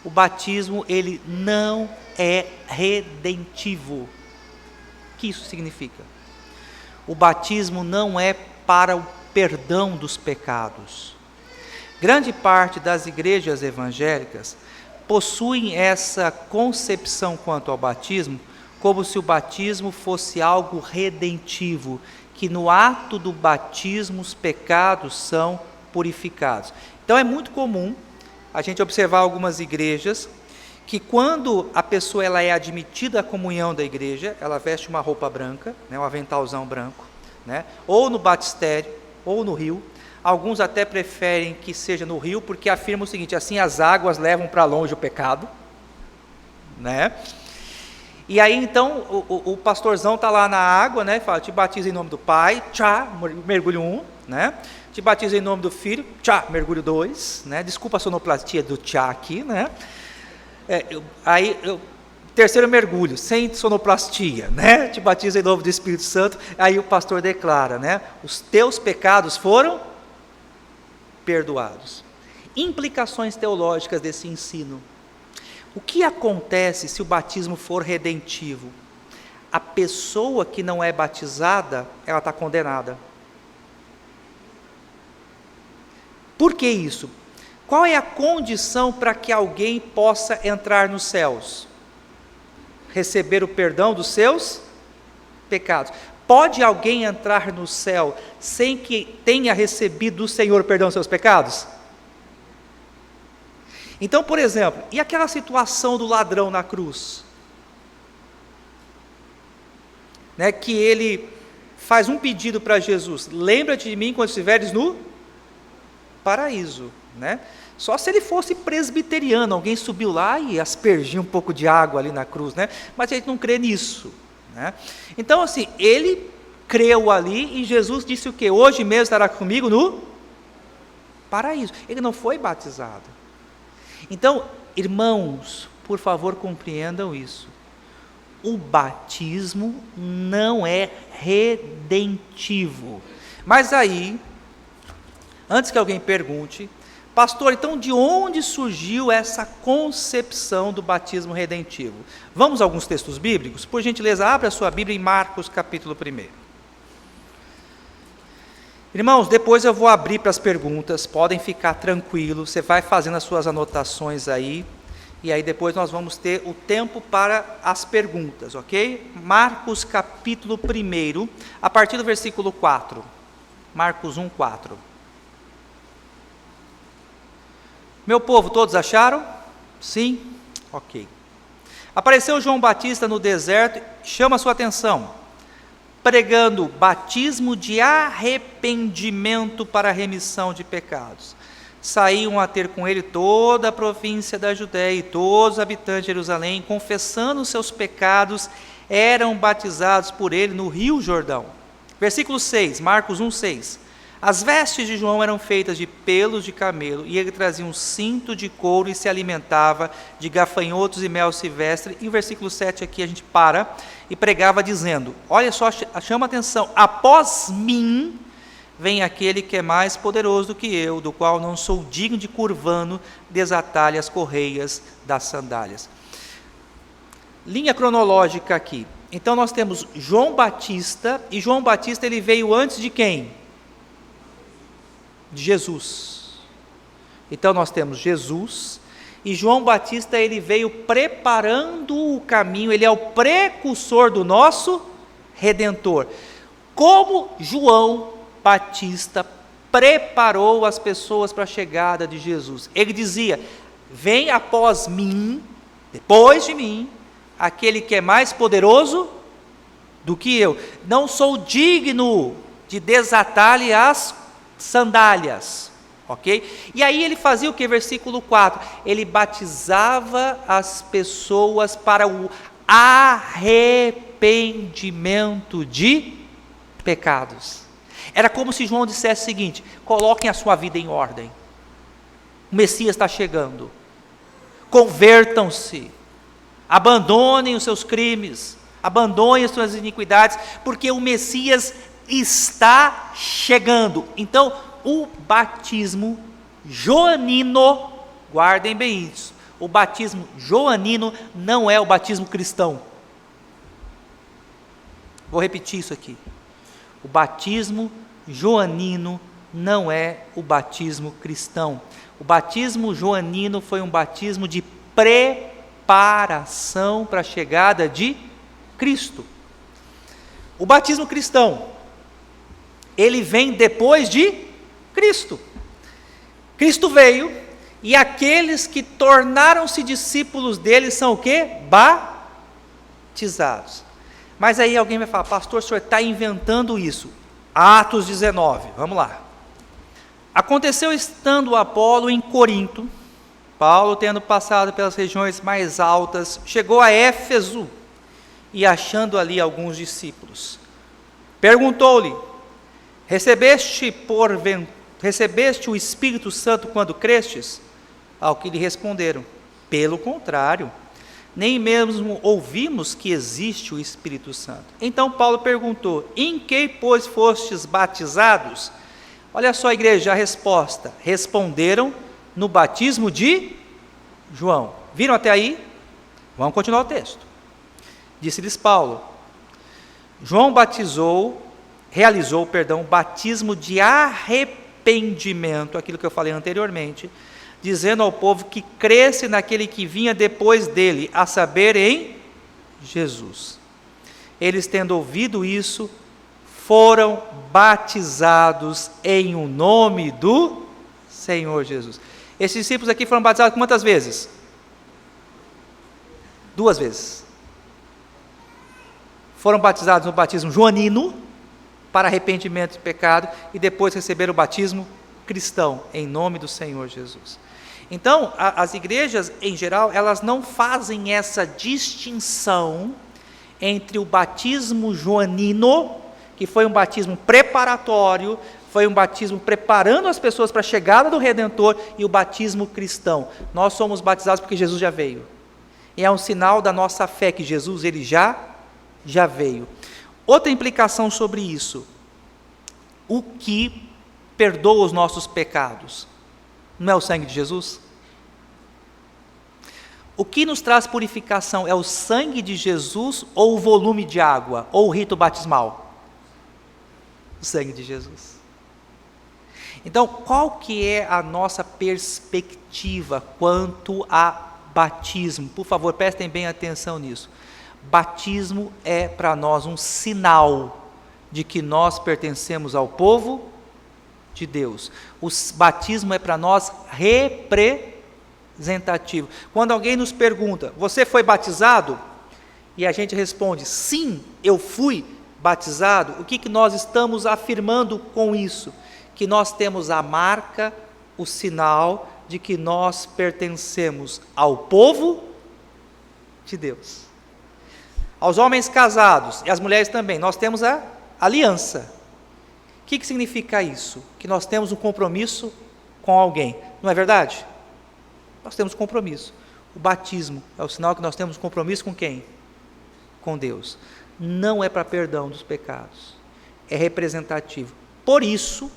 o batismo ele não é redentivo. O que isso significa? O batismo não é para o perdão dos pecados. Grande parte das igrejas evangélicas possuem essa concepção quanto ao batismo, como se o batismo fosse algo redentivo, que no ato do batismo os pecados são purificados. Então é muito comum a gente observar algumas igrejas que quando a pessoa ela é admitida à comunhão da igreja, ela veste uma roupa branca, né, um aventalzão branco, né, ou no batistério, ou no rio. Alguns até preferem que seja no rio, porque afirmam o seguinte: assim as águas levam para longe o pecado, né? E aí então o pastorzão está lá na água, né, fala: te batizo em nome do Pai, tchá, mergulho 1, né? Te batizo em nome do Filho, tchá, mergulho 2, né? Desculpa a sonoplastia do tchá aqui, né? Terceiro mergulho, sem sonoplastia, né? Te batizo em nome do Espírito Santo. Aí o pastor declara, né? Os teus pecados foram perdoados. Implicações teológicas desse ensino. O que acontece se o batismo for redentivo? A pessoa que não é batizada, ela está condenada. Por que isso? Qual é a condição para que alguém possa entrar nos céus? Receber o perdão dos seus pecados. Pode alguém entrar no céu sem que tenha recebido do Senhor o perdão dos seus pecados? Então, por exemplo, e aquela situação do ladrão na cruz? Né, que ele faz um pedido para Jesus: lembra-te de mim quando estiveres no paraíso, né? Só se ele fosse presbiteriano, alguém subiu lá e aspergiu um pouco de água ali na cruz, né? Mas a gente não crê nisso, né? Então assim, ele creu ali e Jesus disse o quê? Hoje mesmo estará comigo no paraíso. Ele não foi batizado. Então, irmãos, por favor, compreendam isso. O batismo não é redentivo. Mas aí, antes que alguém pergunte: pastor, então de onde surgiu essa concepção do batismo redentivo? Vamos a alguns textos bíblicos? Por gentileza, abra a sua Bíblia em Marcos capítulo 1. Irmãos, depois eu vou abrir para as perguntas, podem ficar tranquilos, você vai fazendo as suas anotações aí, e aí depois nós vamos ter o tempo para as perguntas, ok? Marcos capítulo 1, a partir do versículo 4. Marcos 1, 4. Meu povo, todos acharam? Sim? Ok. Apareceu João Batista no deserto, chama a sua atenção, pregando batismo de arrependimento para a remissão de pecados. Saíam a ter com ele toda a província da Judéia e todos os habitantes de Jerusalém, confessando os seus pecados, eram batizados por ele no rio Jordão. Versículo 6, Marcos 1, 6. As vestes de João eram feitas de pelos de camelo, e ele trazia um cinto de couro e se alimentava de gafanhotos e mel silvestre. E o versículo 7 aqui a gente para e pregava dizendo: olha só, chama atenção: após mim vem aquele que é mais poderoso do que eu, do qual não sou digno de curvando, desatar-lhe as correias das sandálias. Linha cronológica aqui. Então nós temos João Batista, e João Batista ele veio antes de quem? De Jesus. Então nós temos Jesus, e João Batista ele veio preparando o caminho, ele é o precursor do nosso Redentor. Como João Batista preparou as pessoas para a chegada de Jesus? Ele dizia: vem após mim, depois de mim, aquele que é mais poderoso do que eu, não sou digno de desatar-lhe as sandálias, ok? E aí ele fazia o que? Versículo 4, ele batizava as pessoas para o arrependimento de pecados. Era como se João dissesse o seguinte: coloquem a sua vida em ordem, o Messias está chegando, convertam-se, abandonem os seus crimes, abandonem as suas iniquidades, porque o Messias está chegando. Então, o batismo joanino, guardem bem isso, O batismo joanino não é o batismo cristão. Vou repetir isso aqui. O batismo joanino não é o batismo cristão. O batismo joanino foi um batismo de preparação para a chegada de Cristo. O batismo cristão, ele vem depois de Cristo. Cristo veio e aqueles que tornaram-se discípulos dele são o quê? Batizados. Mas aí alguém vai falar, pastor, o senhor está inventando isso. Atos 19, vamos lá. Aconteceu estando Apolo em Corinto, Paulo, tendo passado pelas regiões mais altas, chegou a Éfeso e achando ali alguns discípulos, perguntou-lhe: recebeste o Espírito Santo quando crestes? Ao que lhe responderam: pelo contrário, nem mesmo ouvimos que existe o Espírito Santo. Então Paulo perguntou: em que, pois, fostes batizados? Olha só, igreja, a resposta: responderam no batismo de João. Viram até aí? Vamos continuar o texto. Disse-lhes Paulo: João realizou o batismo de arrependimento, aquilo que eu falei anteriormente, dizendo ao povo que cresce naquele que vinha depois dele, a saber, em Jesus. Eles, tendo ouvido isso, foram batizados em o nome do Senhor Jesus. Esses discípulos aqui foram batizados quantas vezes? 2 vezes. Foram batizados no batismo joanino, para arrependimento de pecado, e depois receberam o batismo cristão, em nome do Senhor Jesus. Então, as igrejas, em geral, elas não fazem essa distinção entre o batismo joanino, que foi um batismo preparatório, foi um batismo preparando as pessoas para a chegada do Redentor, e o batismo cristão. Nós somos batizados porque Jesus já veio. E é um sinal da nossa fé que Jesus, ele já veio. Outra implicação sobre isso: o que perdoa os nossos pecados? Não é o sangue de Jesus? O que nos traz purificação é o sangue de Jesus ou o volume de água, ou o rito batismal? O sangue de Jesus. Então, qual que é a nossa perspectiva quanto a batismo? Por favor, prestem bem atenção nisso. Batismo é para nós um sinal de que nós pertencemos ao povo de Deus. O batismo é para nós representativo. Quando alguém nos pergunta: você foi batizado? E a gente responde: sim, eu fui batizado. O que nós estamos afirmando com isso? Que nós temos a marca, o sinal de que nós pertencemos ao povo de Deus. Aos homens casados e às mulheres também, nós temos a aliança. O que significa isso? Que nós temos um compromisso com alguém, não é verdade? Nós temos compromisso. O batismo é o sinal que nós temos um compromisso com quem? Com Deus. Não é para perdão dos pecados, é representativo. Por isso,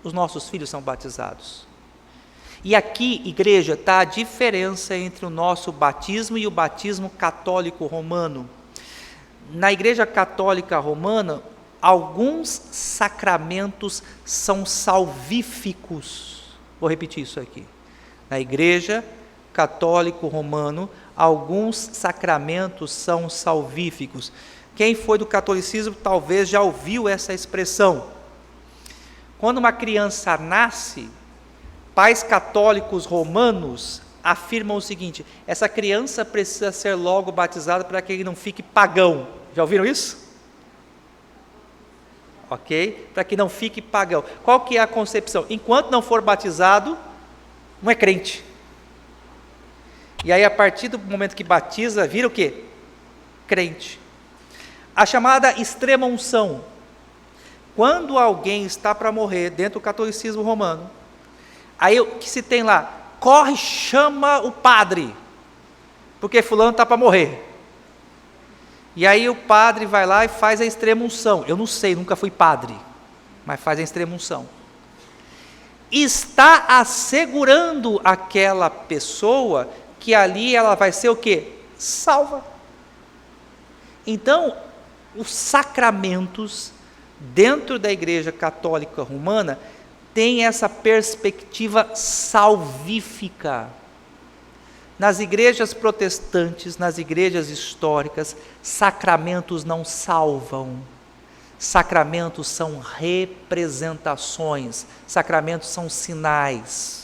os nossos filhos são batizados. E aqui, igreja, está a diferença entre o nosso batismo e o batismo católico romano. Na igreja católica romana, alguns sacramentos são salvíficos. Vou repetir isso aqui. Na igreja católico romano, alguns sacramentos são salvíficos. Quem foi do catolicismo talvez já ouviu essa expressão. Quando uma criança nasce, pais católicos romanos afirmam o seguinte: essa criança precisa ser logo batizada para que ele não fique pagão. Já ouviram isso? Ok? Para que não fique pagão. Qual que é a concepção? Enquanto não for batizado, não é crente. E aí, a partir do momento que batiza, vira o quê? Crente. A chamada extrema unção. Quando alguém está para morrer dentro do catolicismo romano, aí o que se tem lá? Corre, chama o padre, porque fulano está para morrer. E aí o padre vai lá e faz a extrema unção. Eu não sei, nunca fui padre, mas faz a extrema unção. Está assegurando aquela pessoa que ali ela vai ser o quê? Salva. Então, os sacramentos dentro da Igreja Católica Romana têm essa perspectiva salvífica. Nas igrejas protestantes, nas igrejas históricas, sacramentos não salvam. Sacramentos são representações, sacramentos são sinais.